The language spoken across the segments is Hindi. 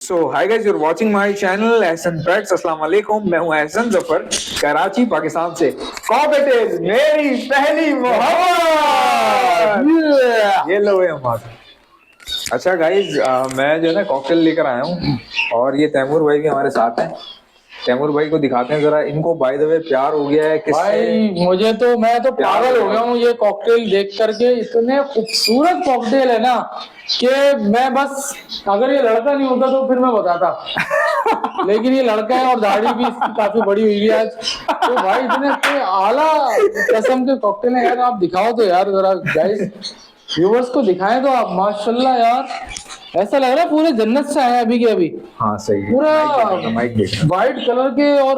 So hi guys, you're watching my channel Ehsan pets. अस्सलाम वालेकुम, मैं हूं एहसन जफर, कराची पाकिस्तान से। कॉम्पिटिज मेरी पहली मोहब्बत। ये लो ये हमारा। अच्छा गाइस, मैं जो है ना कॉकटेल लेकर आया हूँ और ये तैमूर भाई भी हमारे साथ हैं। तैमूर भाई को दिखाते हैं जरा इनको। बाय द वे प्यार हो गया है किससे? भाई मैं तो पागल हो गया हूँ ये कॉकटेल देख करके। इतने खूबसूरत कॉकटेल है ना कि मैं बस, अगर ये लड़का नहीं होता तो फिर मैं बताता लेकिन ये लड़का है और दाढ़ी भी इसकी काफी बड़ी हुई है आज। तो भाई इतने आला किस्म के कॉकटेल है यार। आप दिखाओ तो यार जरा गाइस, व्यूअर्स को दिखाएं तो आप। माशाल्लाह यार, ऐसा लग रहा है पूरे जन्नत से आए अभी के अभी। हाँ सही है, पूरा माइक वाइट कलर के। और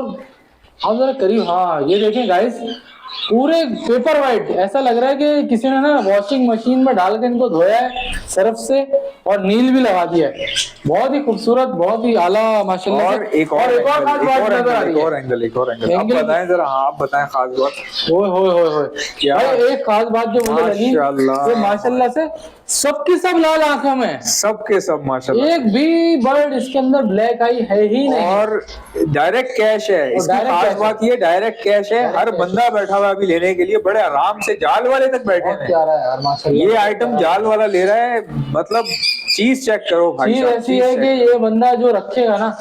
आप जरा करीब, हाँ ये देखें गाइस, पूरे पेपर वाइट। ऐसा लग रहा है कि किसी ने ना वॉशिंग मशीन में डाल के इनको धोया है सर्फ से और नील भी लगा दिया है। बहुत ही खूबसूरत, बहुत ही आला माशाल्लाह। और एक और खास बात नजर आ रही है। एक और एंगल आप बताएं जरा। हाँ आप बताएं खास बात। ओए होए होए होए, भाई एक खास बात जो मुझे लगी, वो माशाल्लाह से सबकी सब लाल आंखों में, सबके सब माशाल्लाह। एक भी बर्ड इसके अंदर ब्लैक आई है ही नहीं। और डायरेक्ट कैश है। इसकी खास बात ये डायरेक्ट कैश है। हर बंदा बैठा हुआ अभी लेने के लिए, बड़े आराम से जाल वाले तक बैठे हैं। यार माशाल्लाह, ये आइटम जाल वाला ले रहा है, मतलब चीज चेक करो भाई। चीज ऐसी है कि ये बंदा जो रखेगा ना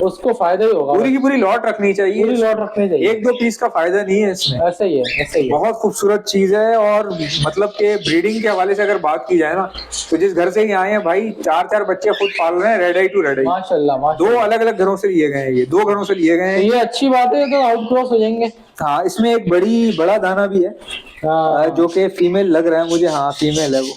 उसको फायदा ही होगा। पूरी की पूरी लॉट रखनी चाहिए, पूरी लॉट रखनी चाहिए। एक दो पीस का फायदा नहीं है इसमें। ऐसा ही है, ऐसा ही है। बहुत खूबसूरत चीज है। और मतलब के ब्रीडिंग के हवाले से अगर बात की जाए ना, तो जिस घर से ही आए हैं भाई, 4-4 बच्चे खुद पाल रहे हैं, रेड आई टू रेड आई। माशाल्लाह, दो अलग अलग घरों से लिए गए हैं, ये 2 घरों से लिए गए हैं। ये अच्छी बात है, तो आउट क्रॉस हो जाएंगे। हाँ, इसमें एक बड़ा दाना भी है जो कि फीमेल लग रहा है मुझे। हाँ फीमेल है वो।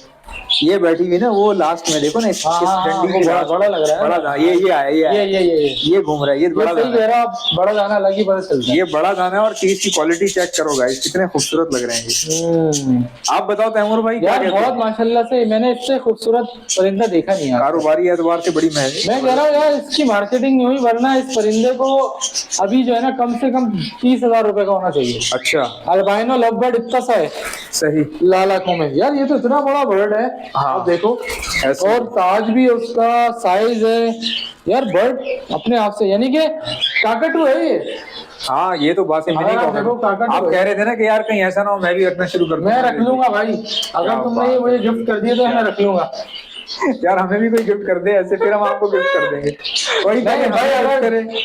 ये बैठी हुई ना, वो लास्ट में देखो ना, इस डंडी की बड़ा लग रहा है। बड़ा दाना, ये आया ये घूम रहा है। ये बड़ा दाना कह रहा, बड़ा दाना अलग ही पता चलता है। ये बड़ा दाना है। और चीज की क्वालिटी चेक करो गाइस, कितने खूबसूरत लग रहे हैं ये। आप बताओ तैमूर भाई क्या कहते हैं? बहुत माशाल्लाह से, मैंने इससे खूबसूरत परिंदा देखा नहीं है। कारोबारी एतबार से बड़ी महंगी। मैं कह रहा हूँ यार, इसकी मार्केटिंग नहीं हुई, वरना इस परिंदे को अभी जो है ना कम से कम 30,000 रुपए का होना चाहिए। अच्छा, अल्बाइनो लव बर्ड इतना सा है, सही लाल आंखों में। यार ये तो इतना बड़ा बर्ड है। हाँ। आप देखो, और ताज भी उसका साइज है यार। बर्ड अपने आप से, यानी कि काकटू है ये। हाँ ये तो बात है। आप कह रहे थे ना कि यार कहीं ऐसा ना हो मैं भी रखना शुरू कर दूं। मैं रख लूंगा भाई, अगर तुमने ये मुझे गिफ्ट कर दिया तो मैं रख लूंगा। यार हमें भी कोई गिफ्ट कर दे ऐसे, फिर हम आपको गिफ्ट कर देंगे। कोई नहीं भाई,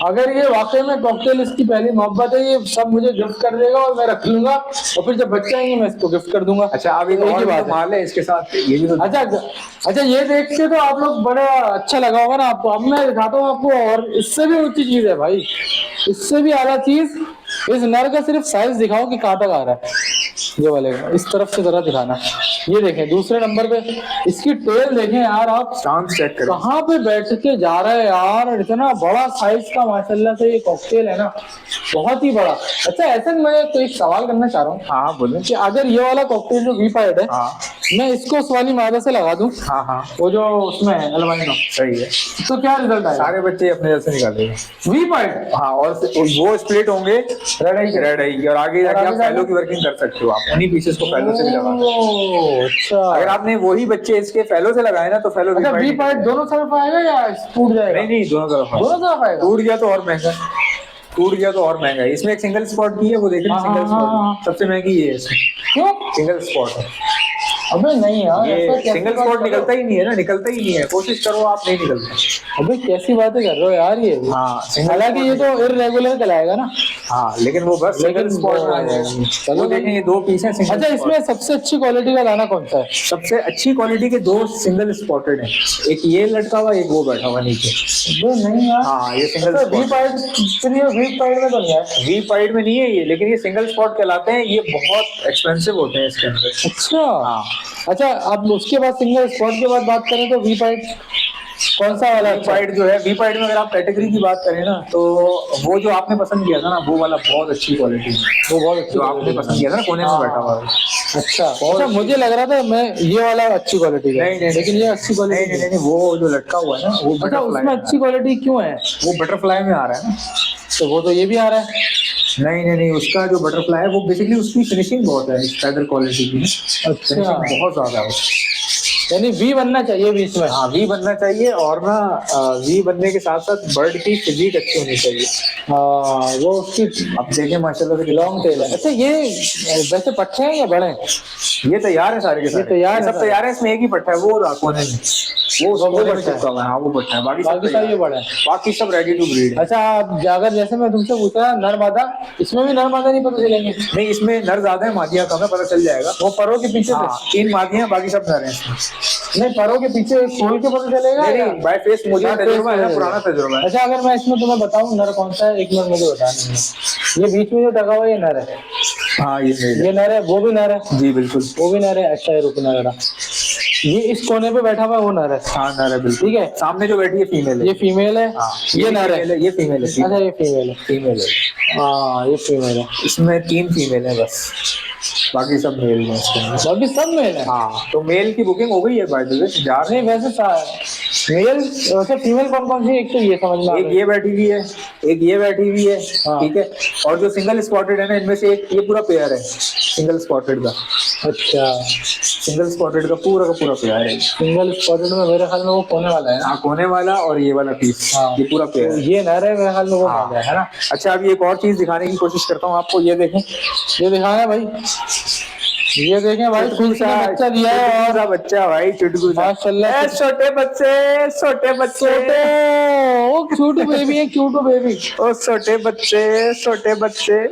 अगर ये वाकई में कॉकटेल इसकी पहली मोहब्बत है, ये सब मुझे गिफ्ट कर देगा और मैं रख लूंगा, और फिर जब बच्चे आएंगे मैं इसको गिफ्ट कर दूंगा। अच्छा, अभी तो और बात माल है इसके साथ ये भी तो। अच्छा ये देख के तो आप लोग बड़ा अच्छा लगा होगा ना आपको। अब मैं दिखाता हूँ आपको, और इससे भी ऊंची चीज है भाई, इससे भी आला चीज। इस नर का सिर्फ साइज दिखाओ कि कहाँ तक आ रहा है। ये वाले इस तरफ से जरा दिखाना। ये देखें दूसरे नंबर पे, इसकी टेल देखें यार आप, चांद चेक करें कहाँ पे बैठ के जा रहा है यार। इतना बड़ा साइज का माशाल्लाह से ये कॉकटेल है ना, बहुत ही बड़ा। अच्छा ऐसा मैं तो एक सवाल करना चाह रहा हूँ। हाँ बोले। कि अगर ये वाला कॉकटेल जो वी-पाइड है, मैं इसको उस वाली मादा से लगा दूं, वो जो उसमें है अल्बाइनो, सही है, तो क्या रिजल्ट आएगा? सारे बच्चे अपने जैसे निकालेंगे वी-पाइड। हाँ, और वो स्प्लिट होंगे रेड आई, और आगे जाके आप फैलो की वर्किंग कर सकते हो। आप उन्हीं पीसेस को फैलो से भी लगा सकते हो। अच्छा, अगर आपने वही बच्चे इसके फैलो से लगाए ना, तो फैलो वी-पाइड दोनों तरफ आएगा या टूट जाएगा? नहीं दोनों तरफ आएगा। टूट गया तो और महंगा, टूट गया तो और महंगा है। इसमें एक सिंगल स्पॉट की है, वो देखिए सिंगल स्पॉट सबसे महंगी है इसमें। क्यों सिंगल स्पॉट है? अबे नहीं यार, ये सिंगल स्पॉट निकलता ही नहीं है ना, निकलता ही नहीं है। कोशिश करो आप, नहीं निकलता। अबे कैसी बातें कर रहे हो यार ये। हाँ, हालांकि ये तो इररेगुलर कहलाएगा ना। हाँ लेकिन वो बस सिंगल स्पॉट में आ जाएगा। चलो देखें, ये 2 पीस है सिंगल। अच्छा, इसमें सबसे अच्छी क्वालिटी का दाना कौन सा है? सबसे अच्छी क्वालिटी के 2 सिंगल स्पॉटेड है, एक ये लटका हुआ, एक वो बैठा हुआ नीचे। वो नहीं यार। हाँ ये सिंगल स्पॉट। वी-पाइड में तो नहीं है। वी-पाइड में नहीं है ये, लेकिन ये सिंगल स्पॉट कहलाते हैं। ये बहुत एक्सपेंसिव होते हैं इसके अंदर। अच्छा हाँ। अच्छा, अब उसके बाद सिंगल स्पॉट के बाद बात करें तो वी-पाइड कौन सा वाला? वी-पाइड जो है, वी-पाइड में अगर आप कैटेगरी की बात करें ना, तो वो जो आपने पसंद किया था ना, वो वाला बहुत अच्छी क्वालिटी है। वो बहुत अच्छी जो आपने पसंद किया था ना, कोने में बैठा हुआ है। अच्छा, मुझे लग रहा था मैं ये वाला अच्छी क्वालिटी का। नहीं, लेकिन ये अच्छी क्वालिटी नहीं, वो जो लटका हुआ है ना, वो बटरफ्लाई। उसमें अच्छी क्वालिटी क्यों है? वो बटरफ्लाई में आ रहा है ना, तो वो तो ये भी आ रहा है। नहीं, उसका जो बटरफ्लाई है वो बेसिकली उसकी फिनिशिंग बहुत है, इस फेदर क्वालिटी की। अच्छा, बहुत ज्यादा है। यानी वी बनना चाहिए बीच में। हाँ वी बनना चाहिए, और ना वी बनने के साथ साथ बर्ड की फिजिक अच्छी होनी चाहिए। हाँ वो उसकी अब देखें माशाल्लाह से लॉन्ग टेल है। अच्छा ये वैसे पट्टे हैं या बड़े हैं? ये तैयार है सारे के सारे, तैयार है सब तैयार है। इसमें एक ही पट्टा है, वो कोने में, वो कोने में पट्टा है। चिपका हुआ है। हाँ वो पट्टा है, बाकी बाकी सब सब ये तैयार बड़े हैं। है। बाकी सब रेडी टू ब्रीड है। अच्छा आप अगर जैसे मैं तुमसे पूछा नर मादा, इसमें भी नर मादा नहीं पता चलेंगे? नहीं इसमें नर ज्यादा है, मादियां कम है, पता चल जाएगा। वो परों के पीछे हाँ 3 मादियां, बाकी सब नर हैं इसमें। नहीं परों के पीछे खोल के पता चलेगा? नहीं बाय फेस मुझे तजुर्बा है, पुराना तजुर्बा है। अच्छा अगर मैं इसमें तुम्हें बताऊं नर कौन सा है, एक मिनट मुझे बताना। ये बीच में जो टका हुआ है ये नर है? हाँ ये मेल है। ये नर है, वो भी नर है? जी बिल्कुल, वो भी नर है। अच्छा ये रुकना जरा, ये इस कोने पे बैठा हुआ है वो नर है? हाँ नर है बिल्कुल। ठीक है, सामने जो बैठी है फीमेल है। ये फीमेल है। हाँ ये नर है, ये फीमेल है। अच्छा ये फीमेल है। फीमेल है, हाँ ये फीमेल है। इसमें 3 फीमेल है बस, बाकी सब मेल है इसके अंदर। बाकी सब मेल है? हाँ तो मेल की बुकिंग हो गई है बाय द वे, जा रहे नहीं वैसे मेल वैसे फीमेल कौन कौन सी है? एक तो ये समझ में आ हैं। एक रहा है। ये बैठी हुई है, एक ये बैठी हुई है। हाँ। ठीक है, और जो सिंगल स्पॉटेड है ना, इनमें से एक ये पूरा पेयर है सिंगल स्पॉटेड का। अच्छा सिंगल स्पॉटेड का पूरा पेयर है। सिंगल स्पॉटेड में मेरे ख्याल में वो कोने वाला है ना? हाँ कोने वाला और ये वाला पीस, हाँ। ये पूरा पेयर तो है। ये नर है मेरे ख्याल में, वो हाँ। मादा है ना? अच्छा अभी एक और चीज दिखाने की कोशिश करता हूँ आपको, ये देखें। ये दिखाना है भाई, ये देखें भाई, खुद से बच्चा दिया है। और बच्चा भाई चुटकू सा। माशाल्लाह। छोटे बच्चे, छोटे बच्चे, ओ क्यूट बेबी है, क्यूट बेबी। ओ छोटे बच्चे, छोटे बच्चे।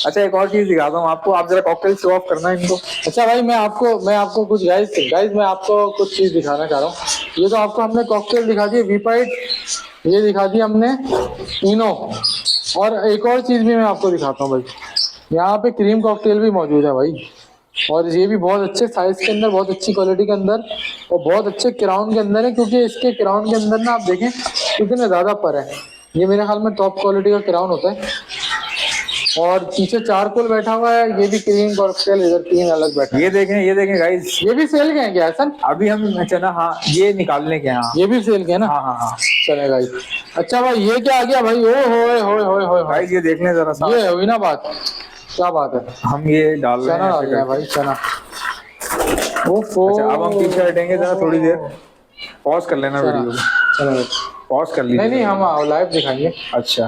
अच्छा एक और चीज दिखाता हूँ आपको, आप जरा कॉकटेल शो ऑफ करना है इनको। अच्छा भाई मैं आपको कुछ गाइस मैं आपको कुछ चीज दिखाना चाह रहा हूँ। ये तो आपको हमने कॉकटेल दिखा दी वीपाइट, ये दिखा दी हमने इनो, और एक और चीज भी मैं आपको दिखाता हूँ भाई। यहाँ पे क्रीम कॉकटेल भी मौजूद है भाई, और ये भी बहुत अच्छे साइज के अंदर, बहुत अच्छी क्वालिटी के अंदर, और बहुत अच्छे क्राउन के अंदर है। क्योंकि इसके क्राउन के अंदर ना आप देखें कितने ज्यादा पर है। ये मेरे ख्याल में टॉप क्वालिटी का क्राउन होता है। और पीछे चारकोल बैठा हुआ है, ये भी क्रीम कॉकटेल, इधर 3 अलग बैठा है। ये देखें गाइस, ये भी सेल के हैं क्या सर? अभी हम चना, हाँ ये निकालने के हैं। हाँ ये भी सेल के है ना? हाँ चलेगा। अच्छा भाई ये क्या आ गया भाई? ओ हो गाइस ये देख लें जरा सा, ये हुई ना बात, क्या बात है? हम ये डाल रहे चना डाल रहे हैं हैं भाई, चना। ओफो। अच्छा अब हम पीछे हटेंगे जरा थोड़ी देर, पॉज कर लेना वीडियो को, चलो पॉज कर लीजिए। नहीं हम लाइव दिखाएंगे, अच्छा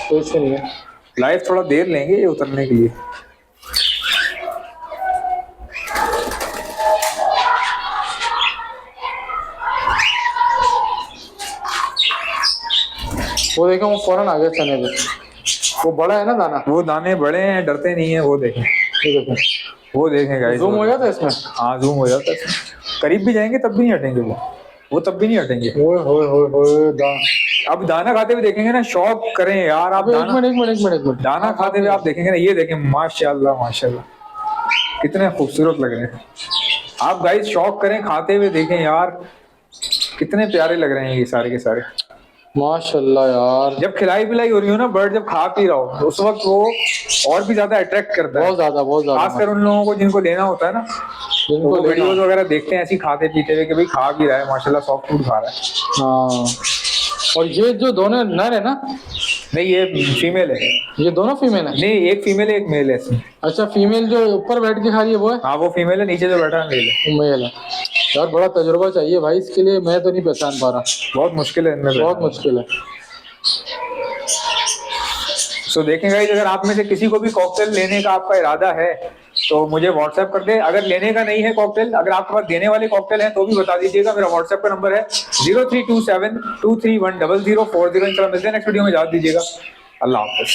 तो इससे नहीं है। लाइव थोड़ा देर लेंगे ये उतरने के लिए। वो देखो वो फौरन आ गया चने पे, वो बड़ा है ना दाना। वो दाने बड़े हैं, डरते नहीं है। वो देखें, ये देखो वो देखें गाइस, जूम हो जाता है इसमें। हाँ जूम हो जाता है। करीब भी जाएंगे तब भी नहीं हटेंगे वो तब भी नहीं हटेंगे। ओए अब दाना खाते हुए देखेंगे ना, शौक करें यार आप। एक मिनट दाना खाते हुए आप देखेंगे ना, ये देखें माशाल्लाह माशाल्लाह कितने खूबसूरत लग रहे हैं। आप गाइस शौक करें, खाते हुए देखें यार कितने प्यारे लग रहे हैं ये सारे के सारे। माशाल्लाह यार, जब खिलाई पिलाई हो रही हो ना, बर्ड जब खा पी रहा हो तो उस वक्त वो और भी ज्यादा अट्रैक्ट करता है। बहुत ज्यादा खासकर उन लोगों को जिनको लेना होता है ना, जिनको तो वीडियोस वगैरह देखते हैं ऐसी खाते पीते हुए कि भाई खा भी रहा है माशाल्लाह, सॉफ्ट फूड खा रहा है। हाँ। और ये जो दोनों नर है ना? नहीं ये फीमेल है। ये दोनों फीमेल है? नहीं एक फीमेल है एक मेल है इसमें। अच्छा फीमेल जो ऊपर बैठ के खा रही है वो है? हाँ वो फीमेल है, नीचे जो बैठा है मेल है। मेल है यार। बड़ा तजुर्बा चाहिए भाई इसके लिए, मैं तो नहीं पहचान पा रहा। बहुत मुश्किल है इनमें, बहुत मुश्किल है। सो देखें गाइस, अगर आप में से किसी को भी कॉकटेल लेने का आपका इरादा है तो मुझे व्हाट्सएप कर दे। अगर लेने का नहीं है कॉकटेल, अगर आपके पास देने वाले कॉकटेल हैं तो भी बता दीजिएगा। मेरा व्हाट्सएप का नंबर है 0327231004। मिलते हैं नेक्स्ट वीडियो में, याद दीजिएगा। अल्लाह हाफिज।